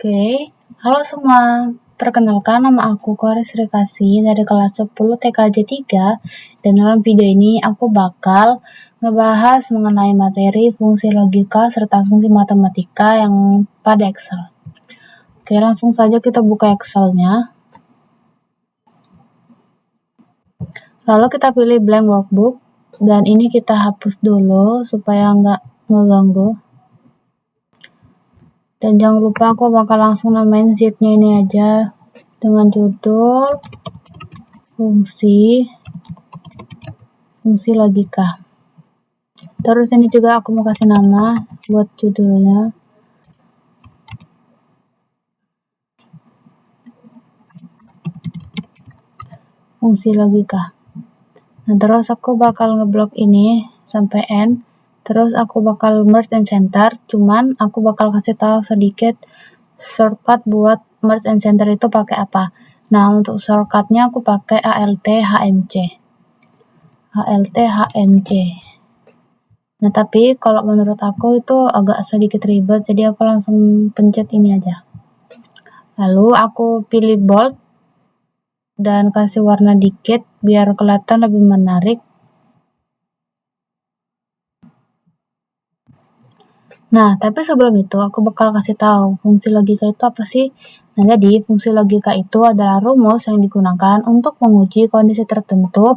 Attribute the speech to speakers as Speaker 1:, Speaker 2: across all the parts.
Speaker 1: Oke, halo semua. Perkenalkan, nama aku Koris Rikasi dari kelas 10 TKJ 3, dan dalam video ini aku bakal ngebahas mengenai materi fungsi logika serta fungsi matematika yang pada Excel. Oke, langsung saja kita buka Excel-nya. Lalu kita pilih blank workbook, dan ini kita hapus dulu supaya nggak ngeganggu. Dan jangan lupa aku bakal langsung namain sheet-nya ini aja dengan judul fungsi logika. Terus ini juga aku mau kasih nama buat judulnya. Fungsi logika. Nah, terus aku bakal ngeblok ini sampai end. Terus aku bakal merge and center, cuman aku bakal kasih tahu sedikit shortcut buat merge and center itu pakai apa. Nah, untuk shortcutnya aku pakai ALT HMC. Nah, tapi kalau menurut aku itu agak sedikit ribet, jadi aku langsung pencet ini aja. Lalu aku pilih bold dan kasih warna dikit biar kelihatan lebih menarik. Nah, tapi sebelum itu aku bakal kasih tahu fungsi logika itu apa sih? Nah, jadi fungsi logika itu adalah rumus yang digunakan untuk menguji kondisi tertentu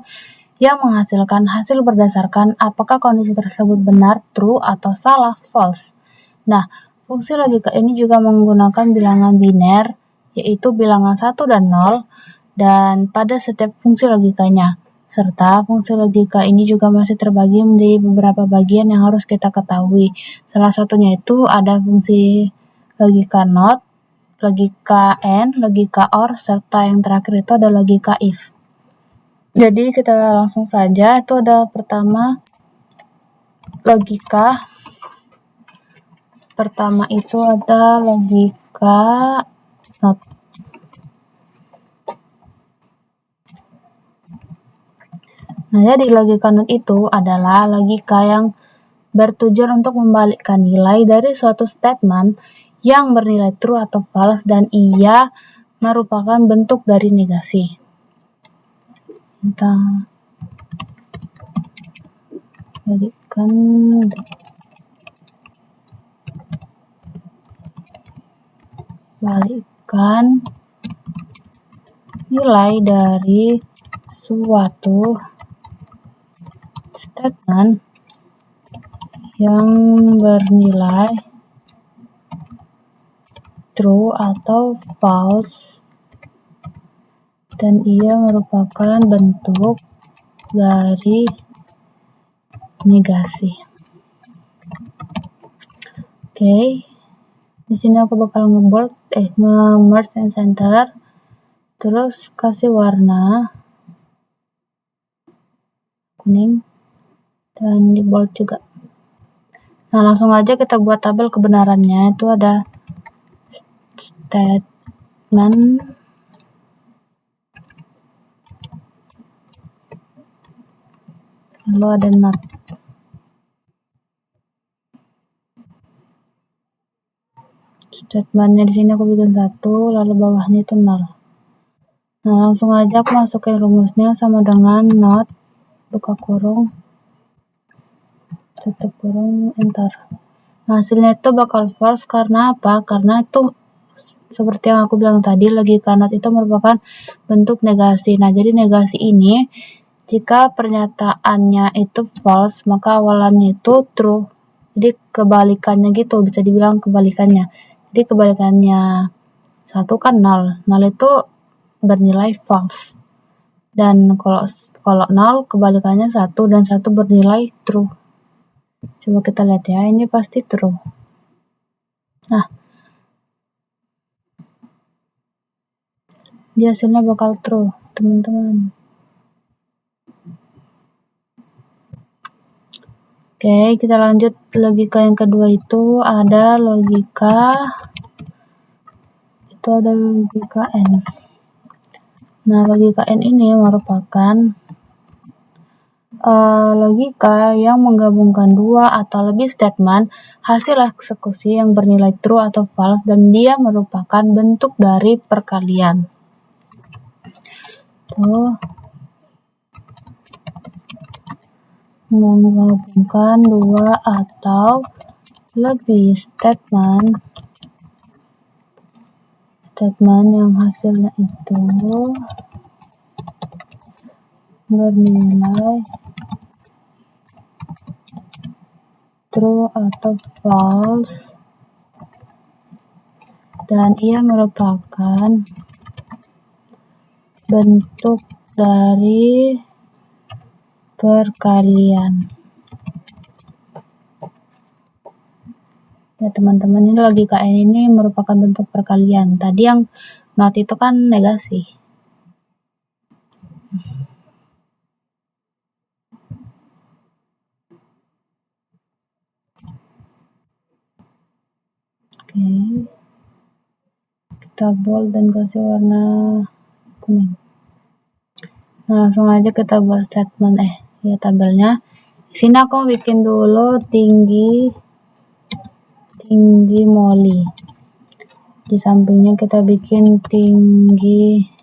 Speaker 1: yang menghasilkan hasil berdasarkan apakah kondisi tersebut benar, true, atau salah, false. Nah, fungsi logika ini juga menggunakan bilangan biner, yaitu bilangan 1 dan 0, dan pada setiap fungsi logikanya. Serta fungsi logika ini juga masih terbagi menjadi beberapa bagian yang harus kita ketahui. Salah satunya itu ada fungsi logika NOT, logika AND, logika OR, serta yang terakhir itu ada logika IF. Jadi kita langsung saja, itu ada pertama logika. Pertama itu ada logika NOT. Nah, jadi logika NOT itu adalah logika yang bertujuan untuk membalikkan nilai dari suatu statement yang bernilai true atau false dan ia merupakan bentuk dari negasi. Kita balikkan nilai dari suatu statement yang bernilai true atau false dan ia merupakan bentuk dari negasi. Oke. Di sini aku bakal nge-merge and center. Terus kasih warna kuning dan di bold juga. Nah, langsung aja kita buat tabel kebenarannya. Itu ada statement, lalu ada not. Statementnya di sini aku bikin 1, lalu bawahnya itu 0. Nah, langsung aja aku masukin rumusnya sama dengan not, buka kurung, tutup kurung, enter. Nah, hasilnya itu bakal false karena apa? Karena itu seperti yang aku bilang tadi, logika not itu merupakan bentuk negasi. Nah, jadi negasi ini jika pernyataannya itu false, maka awalannya itu true. Jadi kebalikannya gitu, bisa dibilang kebalikannya. Jadi kebalikannya 1 kan 0. 0 itu bernilai false. Dan kalau 0 kebalikannya 1 dan 1 bernilai true. Coba kita lihat ya, ini pasti true. Nah, dia hasilnya bakal true, teman-teman. Oke, kita lanjut logika yang kedua itu ada logika N. Nah, logika N ini merupakan logika yang menggabungkan 2 atau lebih statement hasil eksekusi yang bernilai true atau false dan dia merupakan bentuk dari perkalian. Tuh, menggabungkan dua atau lebih statement yang hasilnya itu bernilai true atau false dan ia merupakan bentuk dari perkalian. Ya teman-teman, ini logika ini merupakan bentuk perkalian. Tadi yang not itu kan negasi. Oke. Kita bold dan kasih warna kuning. Nah, langsung aja kita buat statement ya tabelnya. Di sini aku bikin dulu tinggi Molly. Di sampingnya kita bikin tinggi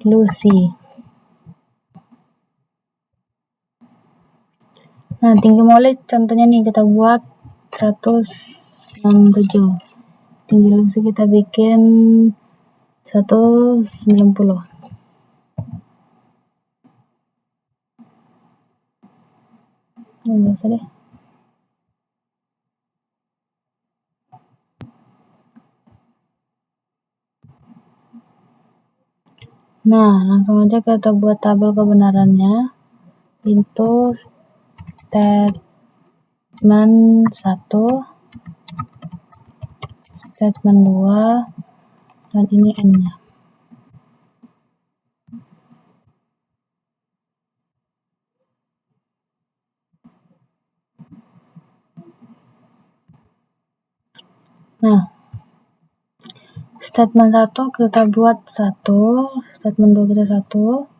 Speaker 1: Lucy. Nah, tinggi Molly contohnya nih kita buat 167. Tinggi Lucy kita bikin 190. Enggak usah deh. Nah, langsung aja kita buat tabel kebenarannya. Itu statement 1, statement 2, dan ini N-nya. Nah, statement 1 kita buat 1, statement 2 kita 1,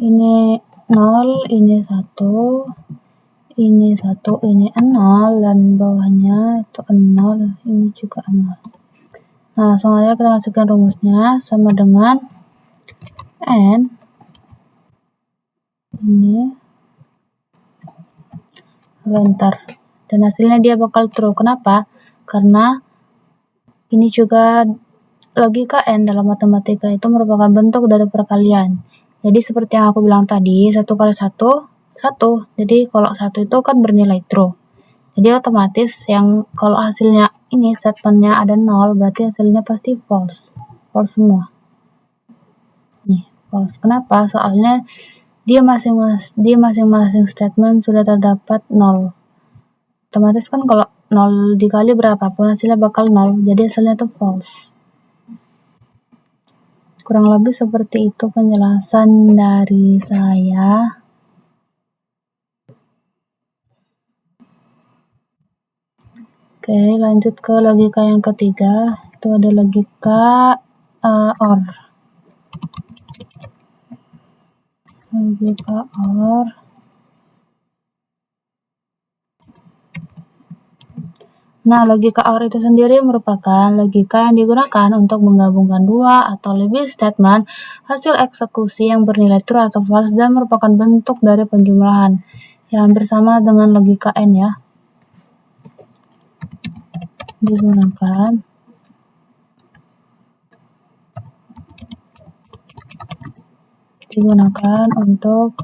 Speaker 1: ini 0, ini 1, ini 1, ini 0, dan bawahnya itu 0, ini juga 0. Nah, langsung aja kita masukkan rumusnya sama dengan N ini enter, dan hasilnya dia bakal true. Kenapa? Karena ini juga logika N dalam matematika itu merupakan bentuk dari perkalian. Jadi seperti yang aku bilang tadi, 1 kali 1, 1. Jadi kalau 1 itu kan bernilai true. Jadi otomatis yang kalau hasilnya ini statementnya ada 0, berarti hasilnya pasti false. False semua. Nih, false. Kenapa? Soalnya dia masing-masing statement sudah terdapat 0. Otomatis kan kalau 0 dikali berapapun hasilnya bakal 0. Jadi hasilnya itu false. Kurang lebih seperti itu penjelasan dari saya. Oke, lanjut ke logika yang ketiga. Itu ada logika OR. Logika OR. Nah, logika OR itu sendiri merupakan logika yang digunakan untuk menggabungkan dua atau lebih statement hasil eksekusi yang bernilai true atau false dan merupakan bentuk dari penjumlahan yang hampir sama dengan logika N ya. Digunakan untuk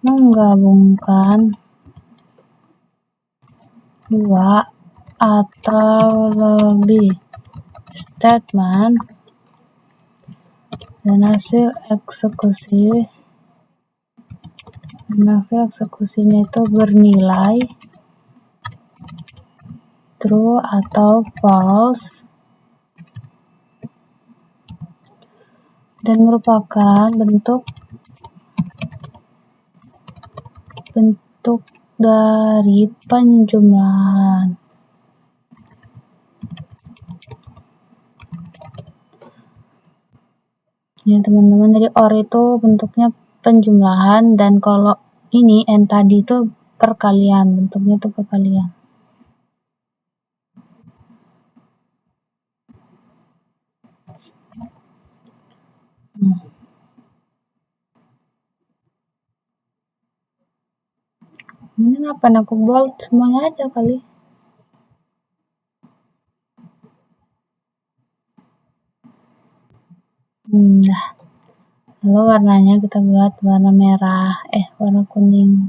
Speaker 1: menggabungkan dua atau lebih statement dan hasil eksekusinya itu bernilai true atau false dan merupakan bentuk dari penjumlahan. Ya teman-teman, jadi OR itu bentuknya penjumlahan, dan kalau ini N tadi itu perkalian, bentuknya itu perkalian. Ini ngapain aku bold semuanya aja kali. Dah. Lalu warnanya kita buat warna merah, warna kuning.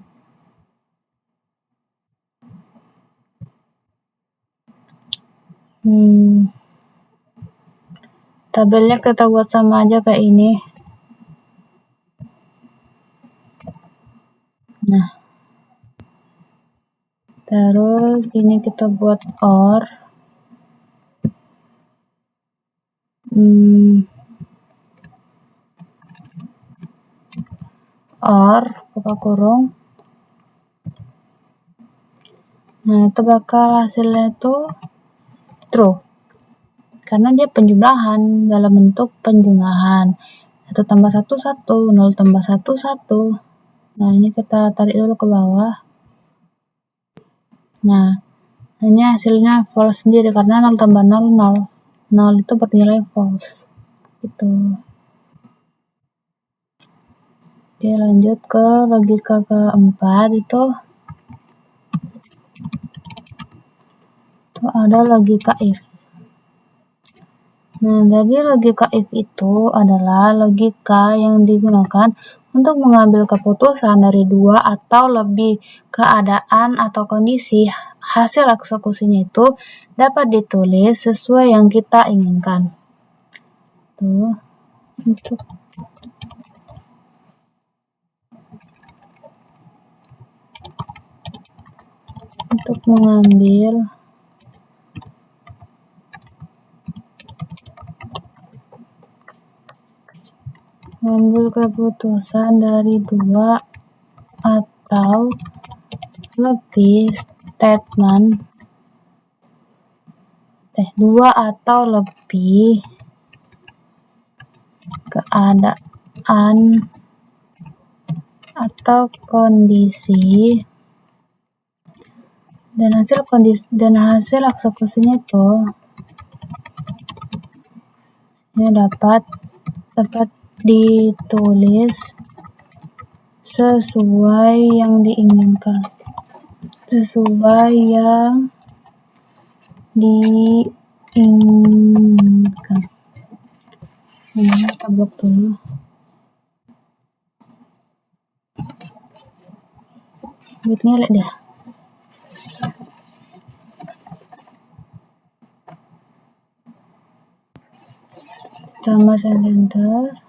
Speaker 1: Tabelnya kita buat sama aja kayak ini. Nah, terus ini kita buat OR. OR buka kurung. Nah, itu bakal hasilnya itu true, karena dia penjumlahan dalam bentuk penjumlahan. 1 tambah 1 1, 0 tambah 1 1. Nah, ini kita tarik dulu ke bawah. Nah, ini hasilnya false sendiri karena 0 tambah 0 0. 0 itu bernilai false. Gitu. Oke, lanjut ke logika keempat. Itu ada logika if. Nah, jadi logika if itu adalah logika yang digunakan untuk mengambil keputusan dari 2 atau lebih keadaan atau kondisi. Hasil eksekusinya itu dapat ditulis sesuai yang kita inginkan. Tuh, untuk mengambil keputusan dari 2 atau lebih statement 2 atau lebih keadaan atau kondisi, dan hasil eksekusinya itu dapat ditulis sesuai yang diinginkan. Ini kita blok dulu. Ngelek deh. Tambah center.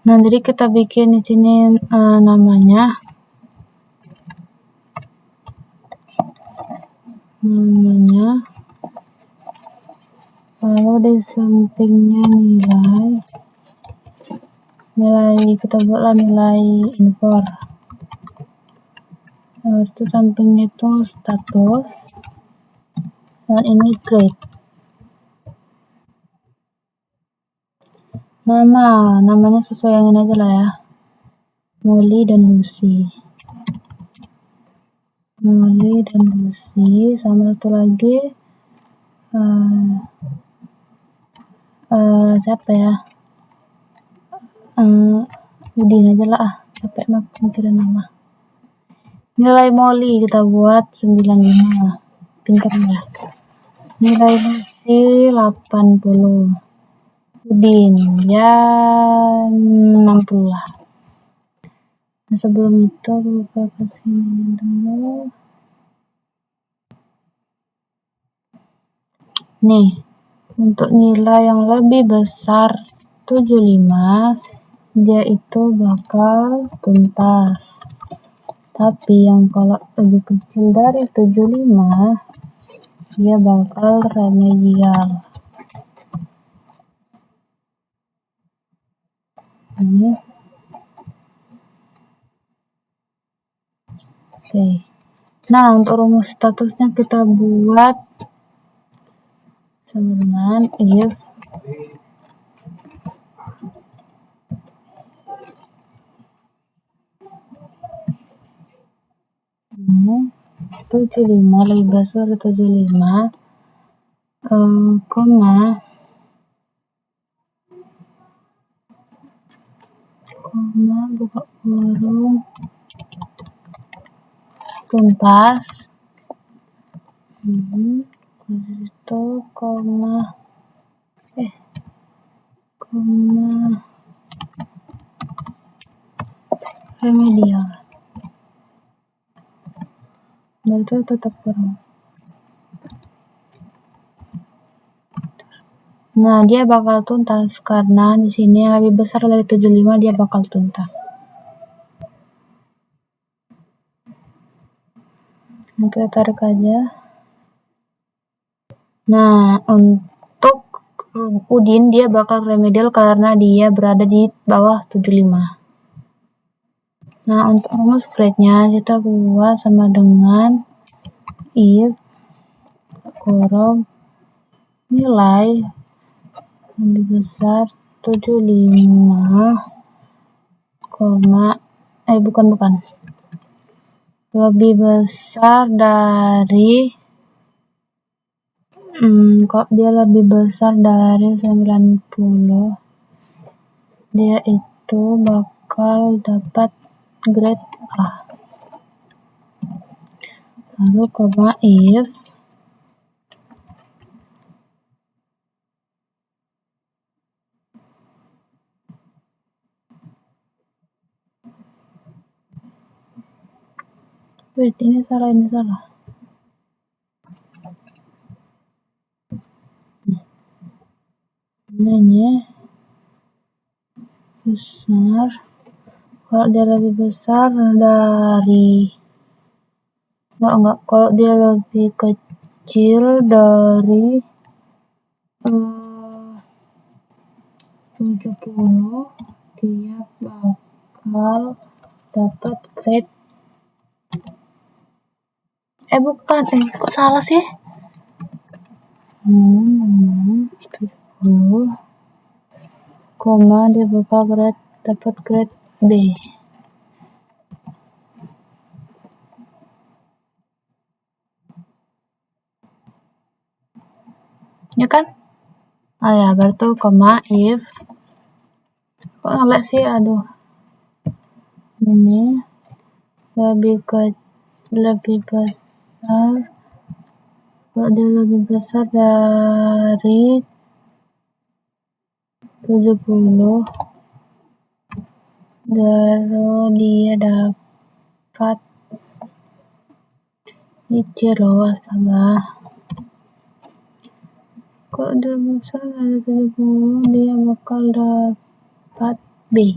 Speaker 1: Nah, jadi kita bikin di sini namanya lalu di sampingnya nilai kita buatlah nilai infor. Lalu itu sampingnya itu status, dan ini grade. Namanya sesuai yang ini aja lah ya, Molly dan Lucy. Sama satu lagi siapa ya, Udin aja lah, capek mikirin nama. Nilai Molly kita buat 95, pintar ya. Nilai Lucy 80, Udin ya 60 lah. Nah, sebelum itu aku buka kesini dulu. Nih, untuk nilai yang lebih besar 75, dia itu bakal tuntas. Tapi yang kalau lebih kecil dari 75, dia bakal remedial. Oke. Nah, untuk rumus statusnya kita buat sama dengan if 75 lebih besar dari 75, koma buka kurung tuntas itu koma remedial, berarti tetap kurang. Nah, dia bakal tuntas karena di sini yang lebih besar dari 75 dia bakal tuntas. Nah, kita tarik aja. Nah, untuk Udin dia bakal remedial karena dia berada di bawah 75. Nah, untuk rumus grade-nya kita buat sama dengan if kurung nilai lebih besar 75, bukan. Lebih besar dari kok dia lebih besar dari 90, dia itu bakal dapat grade A. Lalu koma if ini salah. Ini besar, kalau dia lebih besar dari kalau dia lebih kecil dari 70 dia bakal dapat grade bukan, kok salah sih? 70, dia bakal dapat grade B. Ya kan? Berarti koma if kok ngelek sih, aduh. Ini lebih besar, kalau dia lebih besar dari 70 baru dia dapat C loh, astaga. Kalau dia lebih besar dari 70 dia bakal dapat B.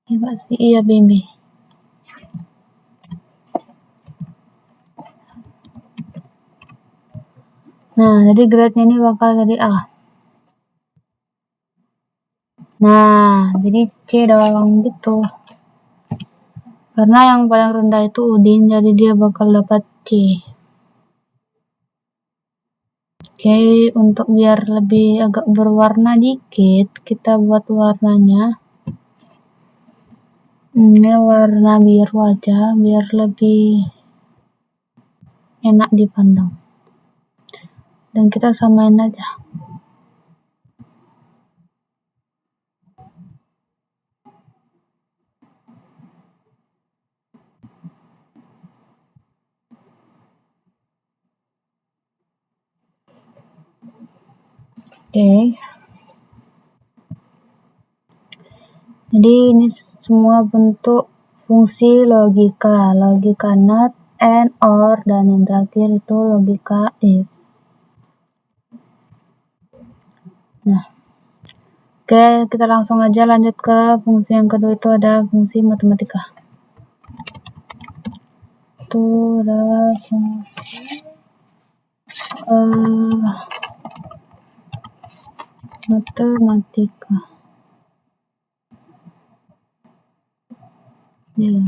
Speaker 1: Ya gak sih? Iya, B. Nah, jadi grade-nya ini bakal jadi A. Nah, jadi C dong gitu. Karena yang paling rendah itu Udin, jadi dia bakal dapat C. Oke, untuk biar lebih agak berwarna dikit, kita buat warnanya ini warna biru aja, biar lebih enak dipandang. Dan kita samain aja. Oke. Jadi ini semua bentuk fungsi logika not, and, or, dan yang terakhir itu logika if. Nah, oke, kita langsung aja lanjut ke fungsi yang kedua, itu ada fungsi matematika. Itu adalah fungsi matematika. Ya,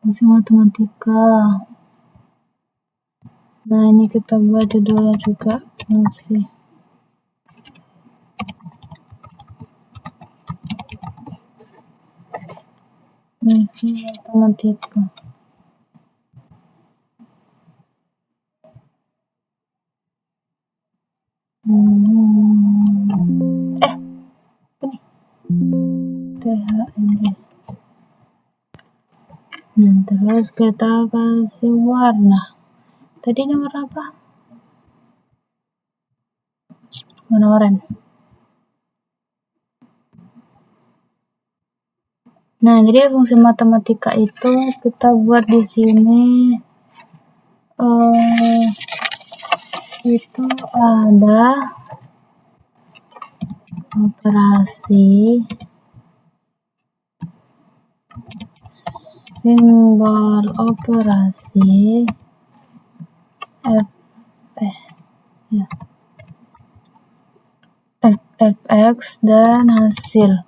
Speaker 1: fungsi matematika. Nah, ini kita buat judulnya juga fungsi matematika. THND. Nah, terus kita kasih warna. Tadi ini warna apa? Warna oranye. Nah, jadi fungsi matematika itu kita buat di sini itu ada operasi, simbol operasi, fx dan hasil.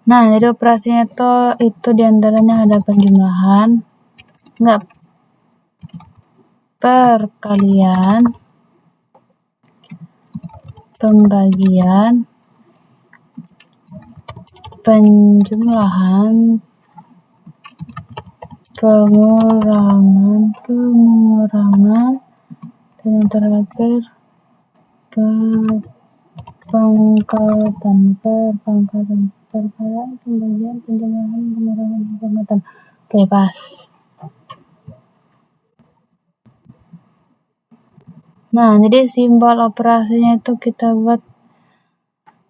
Speaker 1: Nah, jadi operasinya itu diantaranya ada penjumlahan, perkalian, pembagian, penjumlahan, pengurangan, dan yang terakhir pembagian, penjumlahan, pengurangan, pengurangan. Oke, pas. Nah, jadi simbol operasinya itu kita buat.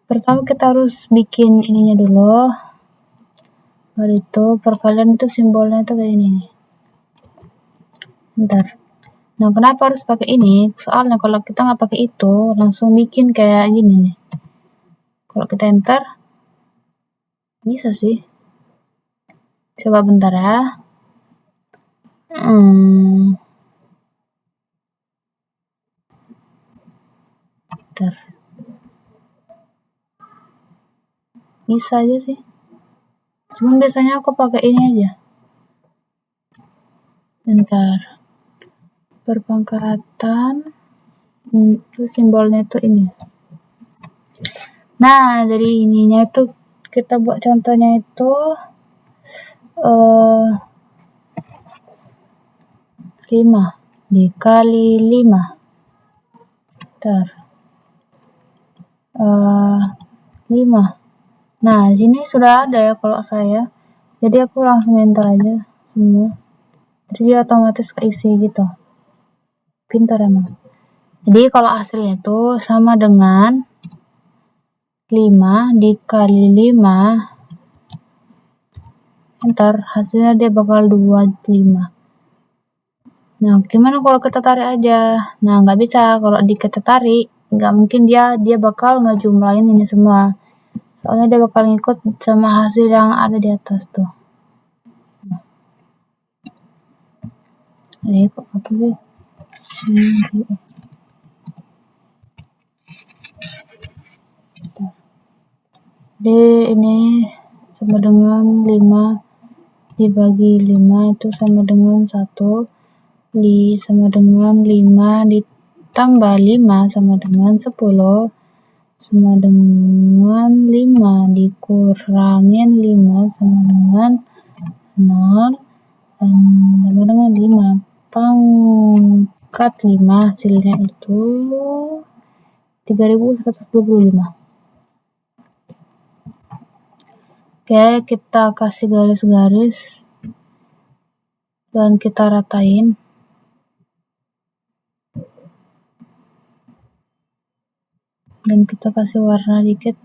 Speaker 1: Pertama kita harus bikin ininya dulu. Baru itu perkalian itu simbolnya itu kayak ini. Bentar. Nah, kenapa harus pakai ini? Soalnya kalau kita nggak pakai itu, langsung bikin kayak gini nih. Kalau kita enter, bisa sih. Coba bentar ya. Bentar. Bisa aja sih. Cuman biasanya aku pakai ini aja. Bentar. Perpangkatan. Itu simbolnya itu ini. Nah, jadi ininya itu kita buat contohnya itu 5 dikali 5. Bentar. 5. Nah, di sini sudah ada ya kalau saya. Jadi aku langsung enter aja semua. Jadi dia otomatis keisi gitu. Pintar emang. Jadi kalau hasilnya itu sama dengan 5 dikali 5. Enter, hasilnya dia bakal 25. Nah, gimana kalau kita tarik aja? Nah, nggak bisa. Kalau kita tarik, nggak mungkin dia bakal ngejumlahin ini semua. Soalnya dia bakal ngikut sama hasil yang ada di atas tuh. Kok apa sih? Jadi ini sama dengan 5 dibagi 5 itu sama dengan 1. Sama dengan 5 ditambah 5 sama dengan 10. Sama dengan 5 dikurangin 5 sama dengan 0. Dan sama dengan 5 pangkat 5 hasilnya itu 3125. Oke, kita kasih garis-garis dan kita ratain. Dan kita kasih warna dikit.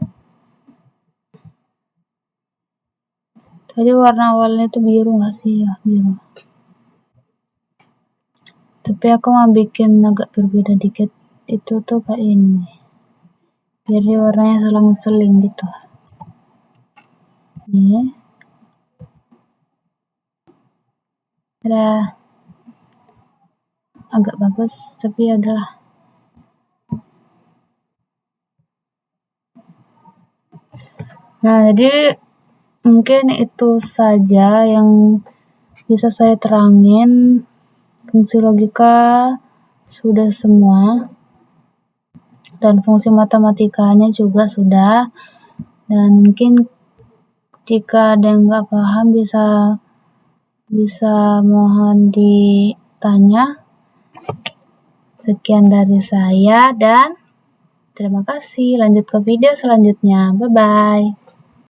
Speaker 1: Tadi warna awalnya itu biru nggak sih? Ya, biru. Tapi aku mau bikin agak berbeda dikit. Itu tuh kayak ini. Biar dia warnanya selang-seling gitu. Ini. Dadah. Agak bagus, tapi ya udahlah. Nah, jadi mungkin itu saja yang bisa saya terangin. Fungsi logika sudah semua, dan fungsi matematikanya juga sudah. Dan mungkin jika ada yang nggak paham bisa mohon ditanya. Sekian dari saya dan terima kasih. Lanjut ke video selanjutnya. Bye-bye.